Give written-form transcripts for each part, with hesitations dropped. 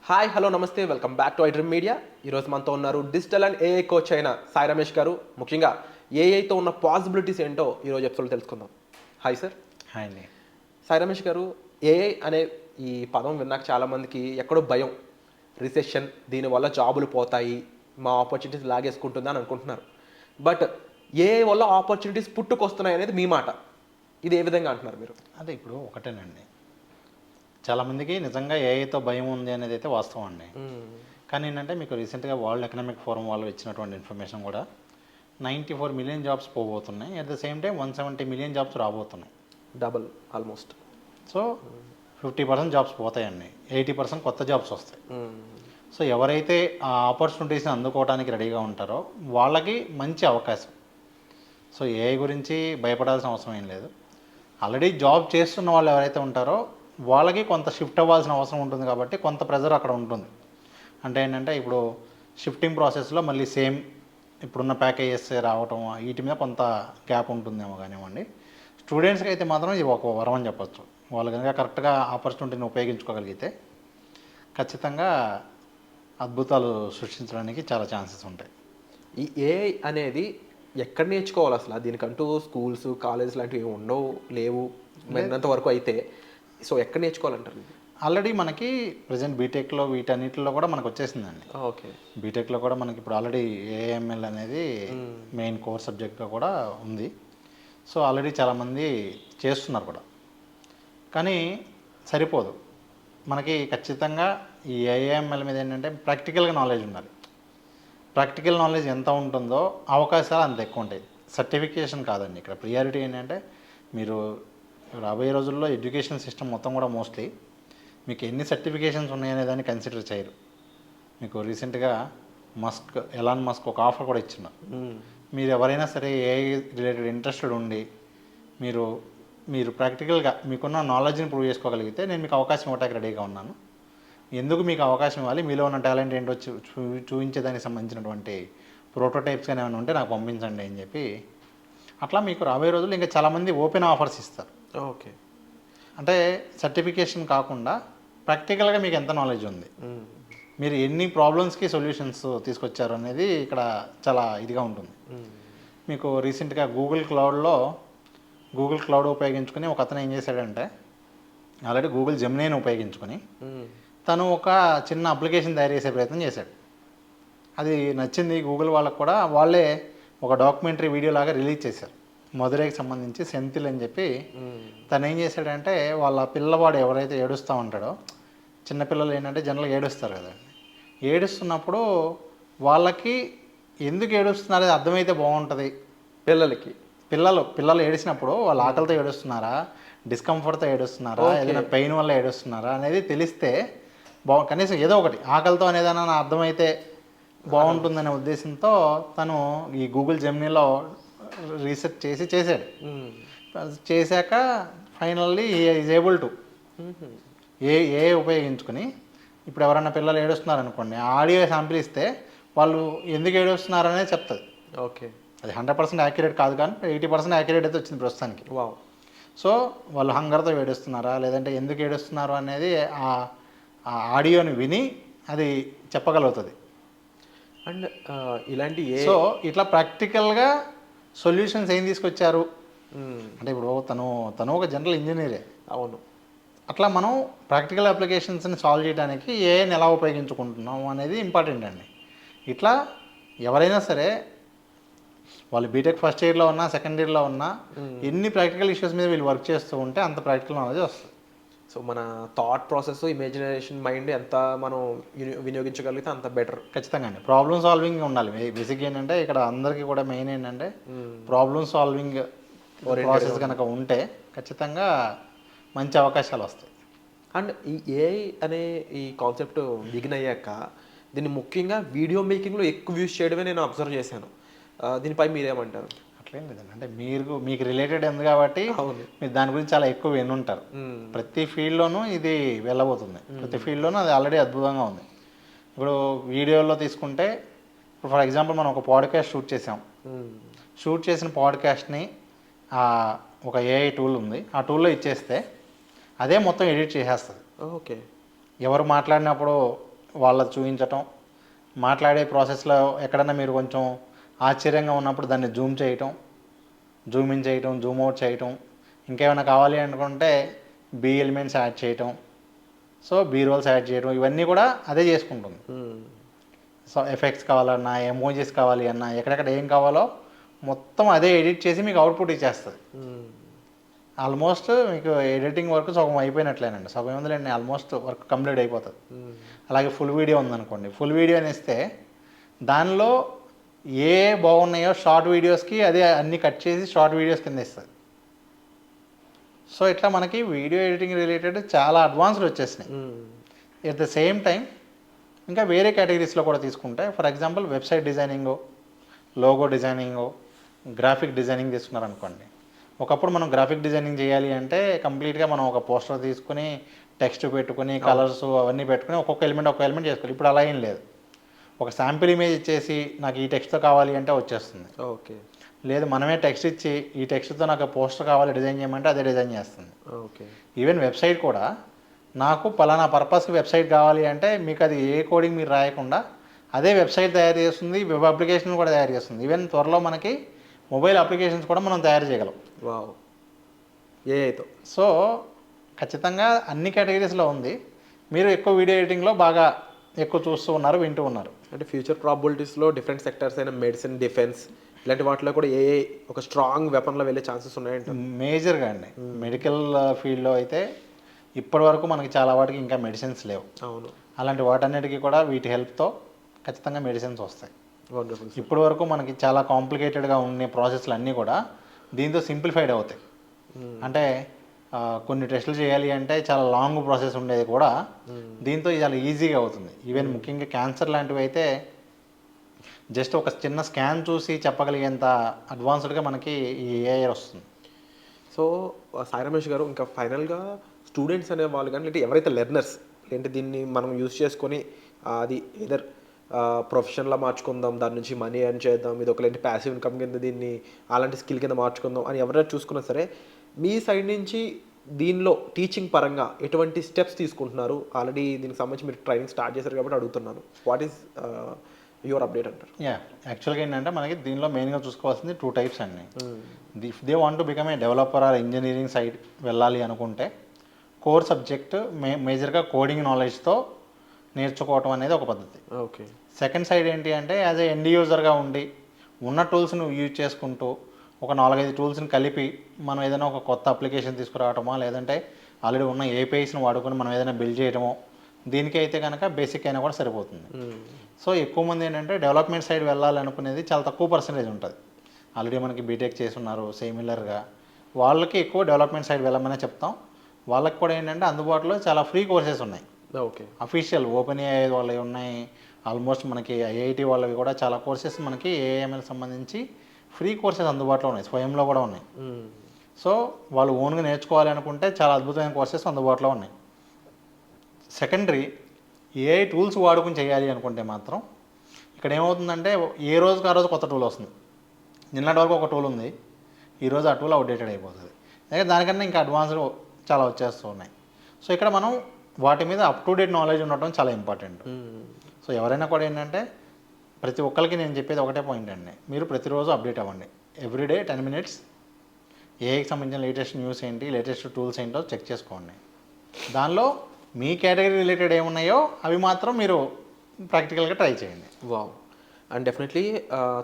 Hi hello నమస్తే welcome back to iDream media. ఈరోజు మనతో ఉన్నారు డిజిటల్ అండ్ ఏఐ కోచ్ అయిన సాయి రమేష్ గారు. ముఖ్యంగా ఏఐతో ఉన్న పాసిబిలిటీస్ ఏంటో ఈరోజు ఎపిసోడ్లో తెలుసుకుందాం. Hi sir. హాయ్ అండి. సాయి రమేష్ గారు, ఏఐ అనే ఈ పదం విన్నాక చాలామందికి ఎక్కడో భయం, రిసెషన్, దీనివల్ల జాబులు పోతాయి, మా ఆపర్చునిటీస్ లాగేసుకుంటుందా అని అనుకుంటున్నారు. బట్ ఏఐ వల్ల ఆపర్చునిటీస్ పుట్టుకొస్తున్నాయి అనేది మీ మాట. ఇది ఏ విధంగా అంటున్నారు మీరు? అదే ఇప్పుడు ఒకటేనండి, చాలామందికి నిజంగా ఏఐతో భయం ఉంది అనేది అయితే వాస్తవం అండి. కానీ ఏంటంటే మీకు రీసెంట్గా వరల్డ్ ఎకనామిక్ ఫోరం వాళ్ళు ఇచ్చినటువంటి ఇన్ఫర్మేషన్ కూడా 94 మిలియన్ జాబ్స్ పోబోతున్నాయి. At the same time 170 million jobs రాబోతున్నాయి. Double almost. సో 50% జాబ్స్ పోతాయండి, 80% కొత్త జాబ్స్ వస్తాయి. సో ఎవరైతే ఆ ఆపర్చునిటీస్ని అందుకోవడానికి రెడీగా ఉంటారో వాళ్ళకి మంచి అవకాశం. సో ఏఐ గురించి భయపడాల్సిన అవసరం ఏం లేదు. ఆల్రెడీ జాబ్ చేస్తున్న వాళ్ళు ఎవరైతే ఉంటారో వాళ్ళకి కొంత షిఫ్ట్ అవ్వాల్సిన అవసరం ఉంటుంది, కాబట్టి కొంత ప్రెజర్ అక్కడ ఉంటుంది. అంటే ఏంటంటే ఇప్పుడు షిఫ్టింగ్ ప్రాసెస్లో మళ్ళీ సేమ్ ఇప్పుడున్న ప్యాకేజెస్ రావటం వీటి మీద కొంత గ్యాప్ ఉంటుందేమో కానివ్వండి. స్టూడెంట్స్కి అయితే మాత్రం ఇది ఒక వరం అని చెప్పచ్చు. వాళ్ళు కనుక కరెక్ట్గా ఆపర్చునిటీని ఉపయోగించుకోగలిగితే ఖచ్చితంగా అద్భుతాలు సృష్టించడానికి చాలా ఛాన్సెస్ ఉంటాయి. ఈ ఏఐ అనేది ఎక్కడ నేర్చుకోవాలి అసలు? దీనికంటూ స్కూల్స్, కాలేజ్ లాంటివి ఏమి ఉండవు, లేవు విన్నంత వరకు అయితే. సో ఎక్కడ నేర్చుకోవాలంటారు? ఆల్రెడీ మనకి ప్రజెంట్ బీటెక్లో వీటన్నిటిలో కూడా మనకు వచ్చేసిందండి. ఓకే. బీటెక్లో కూడా మనకి ఇప్పుడు ఆల్రెడీ ఏఎంఎల్ అనేది మెయిన్ కోర్ సబ్జెక్ట్గా కూడా ఉంది. సో ఆల్రెడీ చాలామంది చేస్తున్నారు కూడా. కానీ సరిపోదు, మనకి ఖచ్చితంగా ఈ ఏఎంఎల్ మీద ఏంటంటే ప్రాక్టికల్గా నాలెడ్జ్ ఉండాలి. ప్రాక్టికల్ నాలెడ్జ్ ఎంత ఉంటుందో అవకాశాలు అంత ఎక్కువ ఉంటాయి. సర్టిఫికేషన్ కాదండి ఇక్కడ ప్రియారిటీ. ఏంటంటే మీరు రాబోయే రోజుల్లో ఎడ్యుకేషన్ సిస్టమ్ మొత్తం కూడా మోస్ట్లీ మీకు ఎన్ని సర్టిఫికేషన్స్ ఉన్నాయనే దాన్ని కన్సిడర్ చేయరు. మీకు రీసెంట్గా ఎలాన్ మస్క్ ఒక ఆఫర్ కూడా ఇచ్చిన, మీరు ఎవరైనా సరే ఏఐ రిలేటెడ్ ఇంట్రెస్టెడ్ ఉండి మీరు ప్రాక్టికల్గా మీకున్న నాలెడ్జ్ని ప్రూవ్ చేసుకోగలిగితే నేను మీకు అవకాశం ఇవ్వడానికి రెడీగా ఉన్నాను. ఎందుకు మీకు అవకాశం ఇవ్వాలి, మీలో ఉన్న టాలెంట్ ఏంటో చూపించేదానికి సంబంధించినటువంటి ప్రోటోటైప్స్ కానీ ఏమైనా ఉంటే నాకు పంపించండి అని చెప్పి అట్లా మీకు రాబోయే రోజుల్లో ఇంకా చాలామంది ఓపెన్ ఆఫర్స్ ఇస్తారు. ఓకే. అంటే సర్టిఫికేషన్ కాకుండా ప్రాక్టికల్గా మీకు ఎంత నాలెడ్జ్ ఉంది, మీరు ఎన్ని ప్రాబ్లమ్స్కి సొల్యూషన్స్ తీసుకొచ్చారు అనేది ఇక్కడ చాలా ఇదిగా ఉంటుంది. మీకు రీసెంట్గా గూగుల్ క్లౌడ్ ఉపయోగించుకొని ఒక అతను ఏం చేశాడంటే ఆల్రెడీ గూగుల్ జెమినీని ఉపయోగించుకొని తను ఒక చిన్న అప్లికేషన్ తయారు చేసే ప్రయత్నం చేశాడు. అది నచ్చింది గూగుల్ వాళ్ళకు కూడా. వాళ్ళే ఒక డాక్యుమెంటరీ వీడియో లాగా రిలీజ్ చేశారు. మధురైకి సంబంధించి సెంథిల్ అని చెప్పి. తను ఏం చేశాడంటే వాళ్ళ పిల్లవాడు ఎవరైతే ఏడుస్తూ ఉంటాడో, చిన్నపిల్లలు ఏంటంటే జనరల్గా ఏడుస్తారు కదా, ఏడుస్తున్నప్పుడు వాళ్ళకి ఎందుకు ఏడుస్తున్నారో అర్థమైతే బాగుంటుంది. పిల్లలు ఏడిసినప్పుడు వాళ్ళ ఆకలితో ఏడుస్తున్నారా, డిస్కంఫర్ట్తో ఏడుస్తున్నారా, ఏదైనా పెయిన్ వల్ల ఏడుస్తున్నారా అనేది తెలిస్తే కనీసం ఏదో ఒకటి ఆకలితో అనేదాన్ని అర్థమైతే బాగుంటుందనే ఉద్దేశంతో తను ఈ గూగుల్ జెమినీలో రీసెర్చ్ చేశాడు. చేశాక ఫైనల్లీ ఈజ్ ఏబుల్ టు ఏ ఉపయోగించుకొని ఇప్పుడు ఎవరైనా పిల్లలు ఏడుస్తున్నారనుకోండి, ఆడియో శాంపిల్ ఇస్తే వాళ్ళు ఎందుకు ఏడుస్తున్నారనేది చెప్తుంది. ఓకే. అది 100% యాక్యురేట్ కాదు, కానీ 80% యాక్యురేట్ అయితే వచ్చింది ప్రస్తుతానికి. వావ్. సో వాళ్ళు హంగర్తో ఏడుస్తున్నారా లేదంటే ఎందుకు ఏడుస్తున్నారు అనేది ఆ ఆడియోని విని అది చెప్పగలుగుతుంది. అండ్ ఇలాంటి సో ఇట్లా ప్రాక్టికల్గా సొల్యూషన్స్ ఏం తీసుకొచ్చారు అంటే ఇప్పుడు తను ఒక జనరల్ ఇంజనీరే. అవును. అట్లా మనం ప్రాక్టికల్ అప్లికేషన్స్ని సాల్వ్ చేయడానికి ఏఐని ఎలా ఉపయోగించుకుంటున్నాం అనేది ఇంపార్టెంట్ అండి. ఇట్లా ఎవరైనా సరే వాళ్ళు బీటెక్ ఫస్ట్ ఇయర్లో ఉన్నా సెకండ్ ఇయర్లో ఉన్నా ఎన్ని ప్రాక్టికల్ ఇష్యూస్ మీద వీళ్ళు వర్క్ చేస్తూ ఉంటే అంత ప్రాక్టికల్ నాలెడ్జ్ వస్తుంది. సో మన థాట్ ప్రాసెస్, ఇమాజినేషన్ మైండ్ ఎంత మనం వినియోగించగలిగితే అంత బెటర్. ఖచ్చితంగా అండి. ప్రాబ్లమ్ సాల్వింగ్ ఉండాలి. బేసిక్ ఏంటంటే ఇక్కడ అందరికీ కూడా మెయిన్ ఏంటంటే ప్రాబ్లమ్ సాల్వింగ్ ప్రాసెస్ కనుక ఉంటే ఖచ్చితంగా మంచి అవకాశాలు వస్తాయి. అండ్ ఈ ఏఐ అనే ఈ కాన్సెప్ట్ బిగిన్ అయ్యాక దీన్ని ముఖ్యంగా వీడియో మేకింగ్లో ఎక్కువ యూజ్ చేయడమే నేను అబ్జర్వ్ చేశాను. దీనిపై మీరేమంటారు? అట్లేం లేదండి, అంటే మీకు రిలేటెడ్ ఉంది కాబట్టి మీరు దాని గురించి చాలా ఎక్కువ వినుంటారు. ప్రతి ఫీల్డ్లోనూ ఇది వెళ్ళబోతుంది. ప్రతి ఫీల్డ్లోనూ అది ఆల్రెడీ అద్భుతంగా ఉంది. ఇప్పుడు వీడియోలో తీసుకుంటే ఇప్పుడు ఫర్ ఎగ్జాంపుల్ మనం ఒక పాడ్కాస్ట్ షూట్ చేసిన పాడ్కాస్ట్ని ఒక ఏఐ టూల్ ఉంది, ఆ టూల్లో ఇచ్చేస్తే అదే మొత్తం ఎడిట్ చేసేస్తుంది. ఓకే. ఎవరు మాట్లాడినప్పుడు వాళ్ళది చూపించటం, మాట్లాడే ప్రాసెస్లో ఎక్కడన్నా మీరు కొంచెం ఆశ్చర్యంగా ఉన్నప్పుడు దాన్ని జూమ్ చేయటం, జూమ్ ఇన్ చేయటం, జూమ్ అవుట్ చేయటం, ఇంకేమైనా కావాలి అనుకుంటే బీ ఎలిమెంట్స్ యాడ్ చేయటం, సో బీ రోల్స్ యాడ్ చేయడం, ఇవన్నీ కూడా అదే చేసుకుంటుంది. సో ఎఫెక్ట్స్ కావాలన్నా, ఎమోజీస్ కావాలి అన్నా, ఎక్కడెక్కడ ఏం కావాలో మొత్తం అదే ఎడిట్ చేసి మీకు అవుట్పుట్ ఇచ్చేస్తుంది. ఆల్మోస్ట్ మీకు ఎడిటింగ్ వర్క్ సగం అయిపోయినట్లేనండి. సగం ఏముందిలేండి, ఆల్మోస్ట్ వర్క్ కంప్లీట్ అయిపోతుంది. అలాగే ఫుల్ వీడియో ఉందనుకోండి, ఫుల్ వీడియో అని ఇస్తే దానిలో ఏ బాగున్నాయో షార్ట్ వీడియోస్కి అదే అన్నీ కట్ చేసి షార్ట్ వీడియోస్ కింద ఇస్తుంది. సో ఇట్లా మనకి వీడియో ఎడిటింగ్ రిలేటెడ్ చాలా అడ్వాన్స్డ్ వచ్చేసినాయి. ఎట్ ద సేమ్ టైం ఇంకా వేరే కేటగిరీస్లో కూడా తీసుకుంటే, for example website designing, logo designing, graphic designing తీసుకున్నారనుకోండి. ఒకప్పుడు మనం గ్రాఫిక్ డిజైనింగ్ చేయాలి అంటే కంప్లీట్గా మనం ఒక పోస్టర్ తీసుకుని టెక్స్ట్ పెట్టుకుని కలర్స్ అవన్నీ పెట్టుకుని ఒక్కొక్క ఎలిమెంట్ చేసుకోవాలి. ఇప్పుడు అలా ఏం లేదు. ఒక శాంపిల్ ఇమేజ్ ఇచ్చేసి నాకు ఈ టెక్స్ట్తో కావాలి అంటే వచ్చేస్తుంది. ఓకే. లేదు మనమే టెక్స్ట్ ఇచ్చి ఈ టెక్స్ట్తో నాకు పోస్టర్ కావాలి డిజైన్ చేయమంటే అదే డిజైన్ చేస్తుంది. ఓకే. ఈవెన్ వెబ్సైట్ కూడా నాకు పలానా పర్పస్కి వెబ్సైట్ కావాలి అంటే మీకు అది ఏ కోడింగ్ మీరు రాయకుండా అదే వెబ్సైట్ తయారు చేస్తుంది, వెబ్ అప్లికేషన్ కూడా తయారు చేస్తుంది. ఈవెన్ త్వరలో మనకి మొబైల్ అప్లికేషన్స్ కూడా మనం తయారు చేయగలం. వావ్. ఏఐతో. సో ఖచ్చితంగా అన్ని కేటగిరీస్లో ఉంది. మీరు ఎక్కువ వీడియో ఎడిటింగ్లో బాగా ఎక్కువ చూస్తూ ఉన్నారు, వింటూ ఉన్నారు. అంటే ఫ్యూచర్ ప్రాబిలిటీస్లో డిఫరెంట్ సెక్టర్స్ అయిన మెడిసిన్, డిఫెన్స్ ఇలాంటి వాటిలో కూడా ఏఐ ఒక స్ట్రాంగ్ వెపన్లో వెళ్ళే ఛాన్సెస్ ఉన్నాయంట. మేజర్గా అండి. మెడికల్ ఫీల్డ్లో అయితే ఇప్పటి వరకు మనకి చాలా వాటికి ఇంకా మెడిసిన్స్ లేవు. అవును. అలాంటి వాటన్నిటికీ కూడా వీటి హెల్ప్తో ఖచ్చితంగా మెడిసిన్స్ వస్తాయి. వండర్ఫుల్. ఇప్పటి వరకు మనకి చాలా కాంప్లికేటెడ్గా ఉండే ప్రాసెస్లు అన్నీ కూడా దీంతో సింప్లిఫైడ్ అవుతాయి. అంటే కొన్ని టెస్టులు చేయాలి అంటే చాలా లాంగ్ ప్రాసెస్ ఉండేది కూడా దీంతో చాలా ఈజీగా అవుతుంది. ఈవెన్ ముఖ్యంగా క్యాన్సర్ లాంటివి అయితే జస్ట్ ఒక చిన్న స్కాన్ చూసి చెప్పగలిగేంత అడ్వాన్స్డ్గా మనకి ఈ ఏఐ వస్తుంది. సో సాయి రమేష్ గారు, ఇంకా ఫైనల్గా స్టూడెంట్స్ అనే వాళ్ళు కానీ లేదంటే ఎవరైతే లెర్నర్స్ ఏంటి దీన్ని మనం యూజ్ చేసుకొని అది ఏదర్ ప్రొఫెషన్లో మార్చుకుందాం, దాని నుంచి మనీ ఎర్న్ చేద్దాం, ఇది ఒకలాంటి ప్యాసివ్ ఇన్కమ్ కింద దీన్ని అలాంటి స్కిల్ కింద మార్చుకుందాం అని ఎవరైనా చూసుకున్నా సరే, మీ సైడ్ నుంచి దీనిలో టీచింగ్ పరంగా ఎటువంటి స్టెప్స్ తీసుకుంటున్నారు? ఆల్రెడీ దీనికి సంబంధించి మీరు ట్రైనింగ్ స్టార్ట్ చేశారు కాబట్టి అడుగుతున్నాను. వాట్ ఈస్ యువర్ అప్డేట్ అంటారు? యాక్చువల్గా ఏంటంటే మనకి దీనిలో మెయిన్గా చూసుకోవాల్సింది 2 టైప్స్ అండి. If they want to become a developer are engineering side వెళ్ళాలి అనుకుంటే కోర్ సబ్జెక్ట్ మేజర్గా కోడింగ్ నాలెడ్జ్తో నేర్చుకోవటం అనేది ఒక పద్ధతి. ఓకే. సెకండ్ సైడ్ ఏంటి అంటే యాజ్ ఏ ఎండ్ యూజర్గా ఉండి ఉన్న టూల్స్ను యూజ్ చేసుకుంటూ ఒక 4-5 టూల్స్ని కలిపి మనం ఏదైనా ఒక కొత్త అప్లికేషన్ తీసుకురావటమో లేదంటే ఆల్రెడీ ఉన్న ఏపీఐస్ని వాడుకొని మనం ఏదైనా బిల్డ్ చేయడమో, దీనికి అయితే కనుక బేసిక్ అయినా కూడా సరిపోతుంది. సో ఎక్కువ మంది ఏంటంటే డెవలప్మెంట్ సైడ్ వెళ్ళాలనుకునేది చాలా తక్కువ పర్సెంటేజ్ ఉంటుంది. ఆల్రెడీ మనకి బీటెక్ చేసి ఉన్నారు సిమిలర్గా, వాళ్ళకి ఎక్కువ డెవలప్మెంట్ సైడ్ వెళ్ళమనే చెప్తాం. వాళ్ళకి కూడా ఏంటంటే అందుబాటులో చాలా ఫ్రీ కోర్సెస్ ఉన్నాయి. ఓకే. అఫీషియల్ ఓపెన్ ఏఐ వాళ్ళవి ఉన్నాయి, ఆల్మోస్ట్ మనకి ఐఐటి వాళ్ళవి కూడా చాలా కోర్సెస్ మనకి ఏఐఎంఎల్ సంబంధించి ఫ్రీ కోర్సెస్ అందుబాటులో ఉన్నాయి, స్వయంలో కూడా ఉన్నాయి. సో వాళ్ళు ఓన్గా నేర్చుకోవాలి అనుకుంటే చాలా అద్భుతమైన కోర్సెస్ అందుబాటులో ఉన్నాయి. సెకండరీ ఏఐ టూల్స్ వాడుకుని చేయాలి అనుకుంటే మాత్రం ఇక్కడ ఏమవుతుందంటే ఏ రోజుకి ఆ రోజు కొత్త టూల్ వస్తుంది. నిన్నటి వరకు ఒక టూల్ ఉంది, ఈరోజు ఆ టూల్ అవుట్డేటెడ్ అయిపోతుంది. అయితే దానికన్నా ఇంకా అడ్వాన్స్డ్ చాలా వచ్చేస్తూ ఉన్నాయి. సో ఇక్కడ మనం వాటి మీద అప్ టు డేట్ నాలెడ్జ్ ఉండటం చాలా ఇంపార్టెంట్. సో ఎవరైనా కూడా ఏంటంటే ప్రతి ఒక్కరికి నేను చెప్పేది ఒకటే పాయింట్ అండి, మీరు ప్రతిరోజు అప్డేట్ అవ్వండి. ఎవ్రీడే 10 minutes ఏఐకి సంబంధించిన లేటెస్ట్ న్యూస్ ఏంటి, లేటెస్ట్ టూల్స్ ఏంటో చెక్ చేసుకోండి. దానిలో మీ కేటగిరీ రిలేటెడ్ ఏమున్నాయో అవి మాత్రం మీరు ప్రాక్టికల్గా ట్రై చేయండి. వావ్. అండ్ డెఫినెట్లీ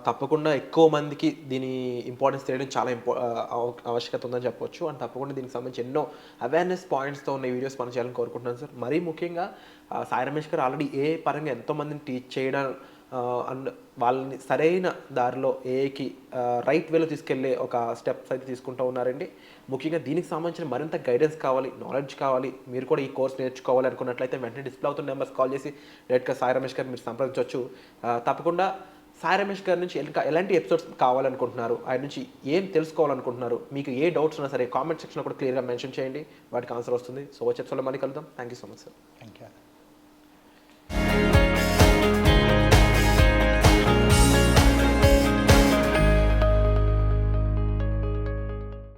తప్పకుండా ఎక్కువ మందికి దీని ఇంపార్టెన్స్ తెలియడం చాలా ఆవశ్యకత ఉందని చెప్పొచ్చు. అండ్ తప్పకుండా దీనికి సంబంధించి ఎన్నో అవేర్నెస్ పాయింట్స్తో ఉన్న వీడియోస్ మనం చేయాలని కోరుకుంటున్నాను సార్. మరీ ముఖ్యంగా సాయి రమేష్ గారు ఆల్రెడీ ఏ పరంగా ఎంతోమందిని టీచ్ చేయడం అండ్ వాళ్ళని సరైన దారిలో ఏఐకి రైట్ వేలో తీసుకెళ్లే ఒక స్టెప్స్ అయితే తీసుకుంటూ ఉన్నారండి. ముఖ్యంగా దీనికి సంబంధించిన మరింత గైడెన్స్ కావాలి, నాలెడ్జ్ కావాలి, మీరు కూడా ఈ కోర్స్ నేర్చుకోవాలి అనుకున్నట్లయితే వెంటనే డిస్ప్లే అవుతున్న నెంబర్స్ కాల్ చేసి డైరెక్ట్గా సాయి రమేష్ గారు మీరు సంప్రదించవచ్చు. తప్పకుండా సాయి రమేష్ గారి నుంచి ఇంకా ఎలాంటి ఎపిసోడ్స్ కావాలనుకుంటున్నారు, ఆయన నుంచి ఏం తెలుసుకోవాలనుకుంటున్నారు, మీకు ఏ డౌట్స్ ఉన్నా సరే కామెంట్ సెక్షన్లో కూడా క్లియర్గా మెన్షన్ చేయండి, వాటికి ఆన్సర్ వస్తుంది. సో వచ్చే ఎపిసోడ్లో మళ్ళీ కలుద్దాం. Thank you so much sir. Thank you.